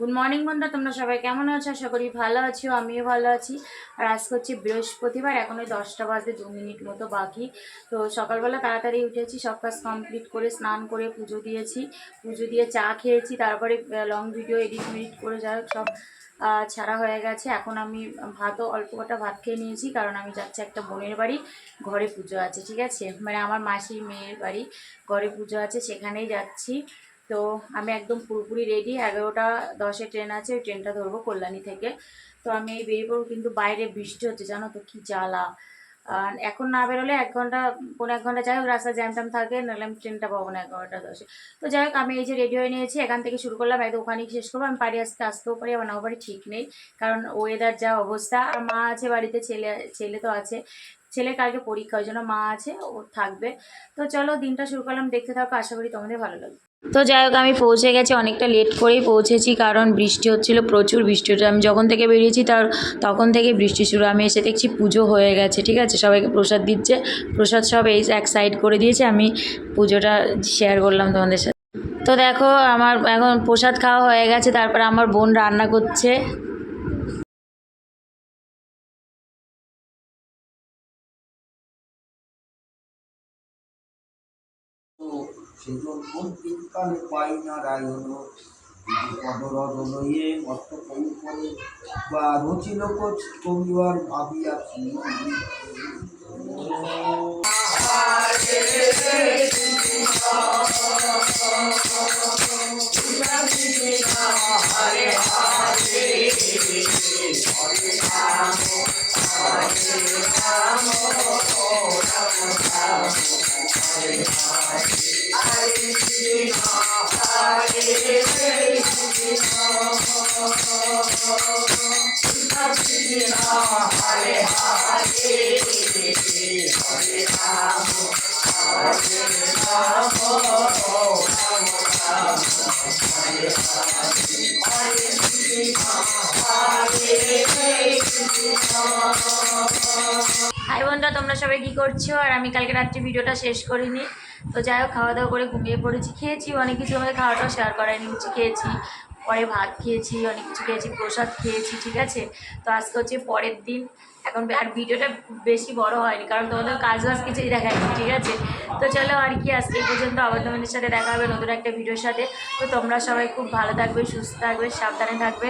Good morning বন্ধুরা, তোমরা সবাই কেমন আছো? আশা করি ভালো আছো, আমিও ভালো আছি। আর আজকে হচ্ছে বৃহস্পতিবার, এখন ওই 10টা বাজতে 2 মিনিট মতো বাকি। তো সকালবেলা তাড়াতাড়ি উঠেছি, সব কাজ কমপ্লিট করে স্নান করে পুজো দিয়েছি, পুজো দিয়ে চা খেয়েছি, তারপরে লং ভিডিও এডিট মেডিট করে যাই হোক সব ছাড়া হয়ে গেছে। এখন আমি ভাতও অল্প কটা ভাত খেয়ে নিয়েছি, কারণ আমি যাচ্ছি একটা বোনের বাড়ি, ঘরে পুজো আছে, ঠিক আছে, মানে আমার মাসির মেয়ের বাড়ি, ঘরে পুজো আছে, সেখানেই যাচ্ছি। তো আমি একদম পুরোপুরি রেডি, 11টা 10-এ ট্রেন আছে, ওই ট্রেনটা ধরবো কল্যাণী থেকে। তো আমি এই বেরিয়ে পড়বো, কিন্তু বাইরে বৃষ্টি হচ্ছে, জানো তো কি জ্বালা। আর এখন না বেরোলে 1 ঘন্টা, 1.5 ঘন্টা যাই হোক রাস্তায় জ্যাম ট্যাম থাকে, নাহলে আমি ট্রেনটা পাবো না 11টা 10-এ। তো যাই হোক, আমি এই যে রেডি হয়ে নিয়েছি, এখান থেকে শুরু করলাম, একদম ওখানেই শেষ করবো। আমি পারি আসতেও পারি, আবার নাও পারি, ঠিক নেই, কারণ ওয়েদার যা অবস্থা। আর মা আছে বাড়িতে, ছেলে ছেলে তো আছে, ছেলের কালকে পরীক্ষা, ওই জন্য মা আছে, ও থাকবে। তো চলো দিনটা শুরু করলাম, দেখতে থাকো, আশা করি তোমাদের ভালো লাগবে। তো যাই হোক, আমি পৌঁছে গেছি, অনেকটা লেট করেই পৌঁছেছি, কারণ বৃষ্টি হচ্ছিল, প্রচুর বৃষ্টি হচ্ছে। আমি যখন থেকে বেরিয়েছি তখন থেকে বৃষ্টি শুরু। আমি এসে দেখছি পুজো হয়ে গেছে, ঠিক আছে, সবাইকে প্রসাদ দিচ্ছে, প্রসাদ সব এই এক সাইড করে দিয়েছে। আমি পুজোটা শেয়ার করলাম তোমাদের সাথে। তো দেখো, আমার এখন প্রসাদ খাওয়া হয়ে গেছে, তারপরে আমার বোন রান্না করছে। সেজন্য দিনকালে পাই নারায়ণ দিদি পদরজন ইয়ে মস্ত কৌ করে বা রচিল কবিবার ভাবিয়াছি হাই বন্ধুরা, তোমরা সবাই কী করছো? আর আমি কালকে রাত্রে ভিডিওটা শেষ করিনি, তো যাই হোক খাওয়া দাওয়া করে ঘুমিয়ে পড়েছি। খেয়েছি অনেক কিছু, আমাদের খাওয়াটাও শেয়ার করায়নি, লুচি খেয়েছি, পরে ভাত খেয়েছি, অনেক কিছু খেয়েছি, প্রসাদ খেয়েছি, ঠিক আছে। তো আজকে হচ্ছে পরের দিন, এখন আর ভিডিওটা বেশি বড় হয়নি, কারণ তোমাদের কাজ বাজ কিছুই দেখায়নি, ঠিক আছে। তো চলো আর কি, আজকে এই পর্যন্ত, আবার তোমাদের সাথে দেখা হবে নতুন একটা ভিডিওর সাথে। তো তোমরা সবাই খুব ভালো থাকবে, সুস্থ থাকবে, সাবধানে থাকবে।